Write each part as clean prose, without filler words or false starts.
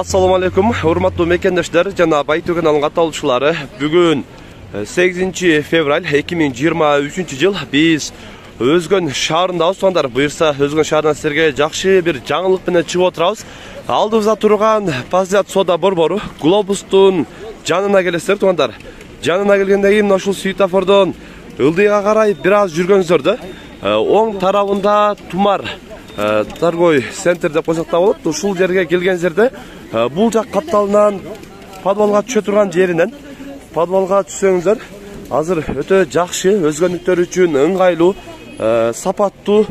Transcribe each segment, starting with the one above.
Assalamu alaikum, hurmattуу mekендештер жана Байтөк каналынын катталуучулары. Бүгүн 8 февраль 2023 жыл биз Өзгөн шаарындабыз. Сондар буюрса Өзгөн шаарынан силерге жакшы бир жаңылык менен чыгып отурабыз. Алдыбызда турган Пазят сода борбору Глобустун жанына келесиздер, тугандар. Жанына келгенден кийин ушул светофордон ылдыйга карай бир аз жүргөнүздөр да. Оң тарабында Тумар торговый центр деп койсок да болот. Ушул жерге келгенсиздерде бул жак капталынан подвалга түшө турган жеринен подвалга түшсөңүздөр азыр өтө жакшы, өзгөнүктөр үчүн ыңгайлуу, сапаттуу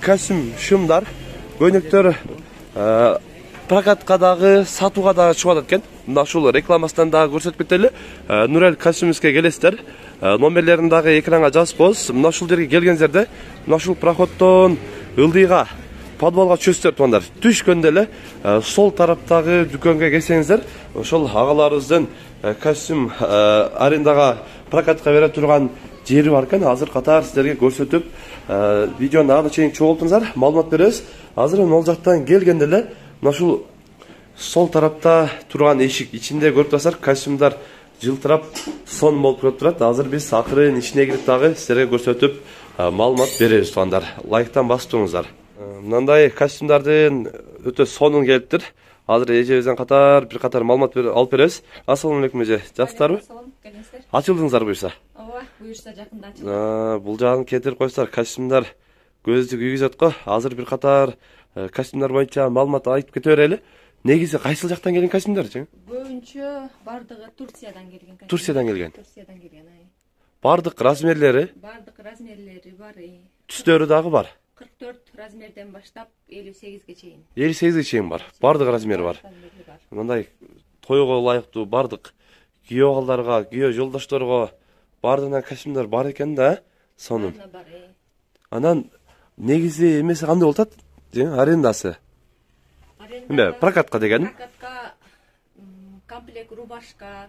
костюм шымдар, көйнөктөр прокатка дагы, сатууга дагы чыгып атат экен. Мына ушул рекламасынан дагы көрсөтүп кетели. Нурел костюмиске келесиздер. Номерлерин дагы экранга жазып коебуз. Мына ушул жерге келгенсиздерде, мына ушул проходдон ылдыйга подвалга түшөсүздөр, тугандар. Түшкөндө эле сол тараптагы дүкөнгө келсеңиздер, ошол агаларыбыздын костюм арендага прокатка бере турган жери бар экен. Азыр катар силерге көрсөтүп, видеону ага чейин чогулуп туруңуздар, маалымат беребиз. Азыр ол жактан келгенде эле мына ушул сол тарапта турган эшик ичинде көрүп турасыздар, костюмдар жылтырап сон болуп көрүп турат. Азыр биз акырын ичине кирип дагы силерге көрсөтүп маалымат беребиз, тугандар. Лайктан басып туруңуздар. Мындай костюмдардын өтө сонун келиптир. Азыр эжебизден бир катар маалымат алып беребиз. Ассаламу алейкум эже, жакшысыздарбы? Ачылдыңыздар буюрса? Ооба, буюрса жакында ачылдым. Бул жагын кетирип койсоңуздар, костюмдар көздү күйгүзөт го. Азыр бир катар костюмдар боюнча маалымат айтып кете берели. Негизи кайсыл жактан келген костюмдар же? Көбүнчө бардыгы Турциядан келген. Турциядан келген. Турциядан келген, ай. Бардык размерлери? Бардык размерлери бар. Түстөрү дагы бар. 44 размерден баштап 58ге чейин. 58ге чейин бар. Бардык размери бар. Мындай тойго ылайыктуу бардык күйөө балдарга, күйөө жолдошторго бардыгынан костюмдар бар экен да, сонун. Анан негизи эмеси кандай болот? Арендасы. Эмне, прокатка деген? Прокатка комплект рубашка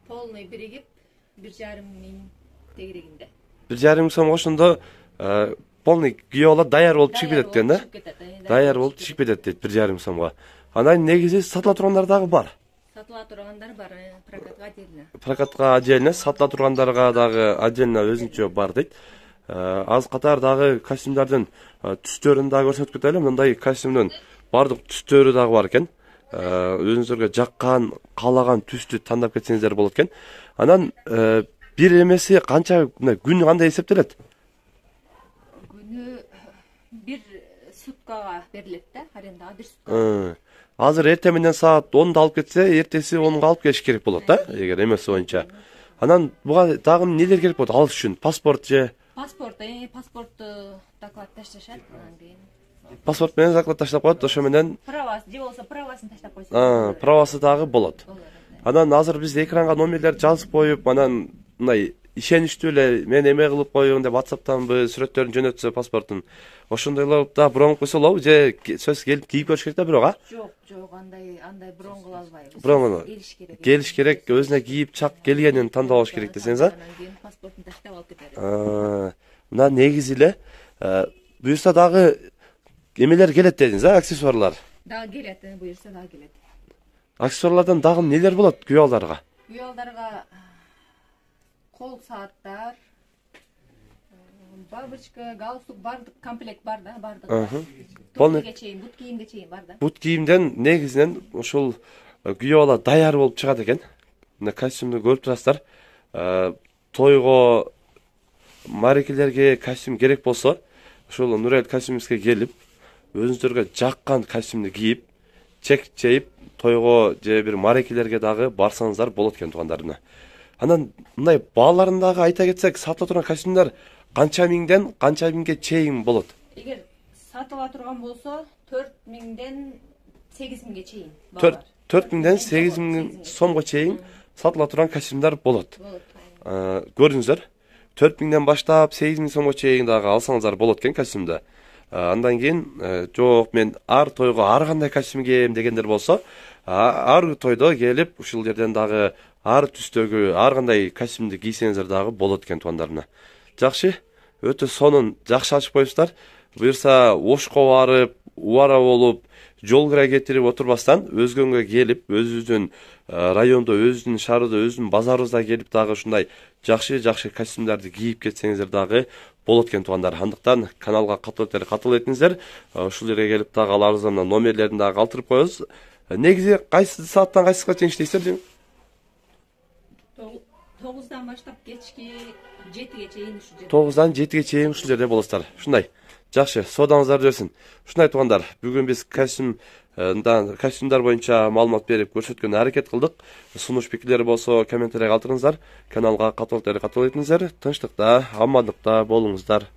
полный биригип 1,5 миң тегерегинде. 1,5 миң сом ошондо полный күйөө бала даяр болуп чыгып кетет экен да? Даяр болуп чыгып кетет дейт 1,5 миң сомго. Анан негизи сатыла тургандар дагы бар. Сатыла тургандар бар, прокатка отдельно. Прокатка отдельно, сатыла тургандарга дагы отдельно өзүнчө бар дейт. Аз катар дагы костюмдардын түстөрүн дагы көрсөтүп кетели. Мындай костюмдун бардык түстөрү дагы бар экен. Өзүңүзгө жаккан, каалаган түстү тандап кетсеңиздер болот экен. Анан бир эмеси канча күн кандай эсептелет? Күнү бир суткага берилет да, арендага бир сутка. Азыр эртең менен саат 10да алып кетсе, эртеси 10га алып келиш керек болот да, эгер эмеси боюнча. Анан буга дагы нелер керек болот алыш үчүн? Паспорт же? Паспортту доклад ташташат, анан кийин. Паспорт менен доклад таштап коет, ошо менен правасы же болсо правасын таштап койсо. Правасы дагы болот. Анан азыр биз экранга номерлерди жазып коюп, анан мындай ишеничтүү эле мен эме кылып коюм деп WhatsApp'танбы сүрөттөрүн жөнөтсө паспорттун. Ошондойлор да брон койсо болобу же сөз келип кийип көрүш керек да бирок, а? Жок, андай брон кыла албайбыз. Брон келиш керек, өзүнө кийип чак келгенин тандап алыш керек десеңиз, а? Анан кийин паспортун таштап алып кетебиз. Мына негизи эле буюрса дагы эмелер келет дедиңиз, а? Аксессуарлар. Дагы келет, буюрса дагы келет. Аксессуарлардан дагы нелер болот күйөө балдарга? Күйөө балдарга кол сааттар, бабочка, галстук, бардык комплект бар да, бардык. Полныйге чейин, бут кийимге чейин бар да. Бут кийимден негизинен ушул күйөө бала даяр болуп чыгат экен. Мына костюмду көрүп турасыздар. Тойго, марекелерге костюм керек болсо, ушул Нурел костюмиске келип, өзүңүздөргө жаккан костюмду кийип, чек чейип, тойго же бир марекелерге дагы барсаңыздар болот экен, тугандарым. Анан мындай бааларын дагы айта кетсек, сатыла турган костюмдар канча миңден канча миңге чейин болот? Эгер сатыла турган болсо 4 миңден 8 миңге чейин. 4 миңден 8 миң сомго чейин сатыла турган костюмдар болот. Көрдүңүздөр? 4 миңден баштап 8 миң сомго чейин дагы алсаңыздар болот экен костюмду. Андан кийин жок, мен ар тойго ар кандай костюм кийем дегендер болсо, ар тойдо келип ушул жерден дагы ар түстөгү ар кандай костюмду кийсеңиздер дагы болот экен, тугандарым. Жакшы, өтө сонун, жакшы ачып коюпсуздар. Буюрса Ошко барып, убара болуп, жол кыра кетирип отурбастан, өзгөнгө келип, өзүбүздүн райондо, өзүбүздүн шаарда, өзүбүздүн базарыбызда келип дагы ушундай жакшы костюмдарды кийип кетсеңиздер дагы болот экен туугандар. Андыктан каналга катуу этиңиздер. Ушул жерге келип дагы аларыбыздан номерлерин дагы калтырып коебуз. Негизи кайсы сааттан кайсыга чейин иштейсиздер дейм? 9'dan баштап кечки 7ге чейин ушу жерде. 9'dan 7ге чейин ушул жерде болосуздар. Ушундай. Жакшы, соодаңыздарды берсин. Ушундай туугандар, бүгүн биз костюмдар боюнча маалымат берип көрсөткөнгө аракет кылдык. Сунуш пикирлер болсо комментарий калтырыңыздар. Каналга катуу этиңиздер. Тынчтыкта, амандыкта болуңуздар.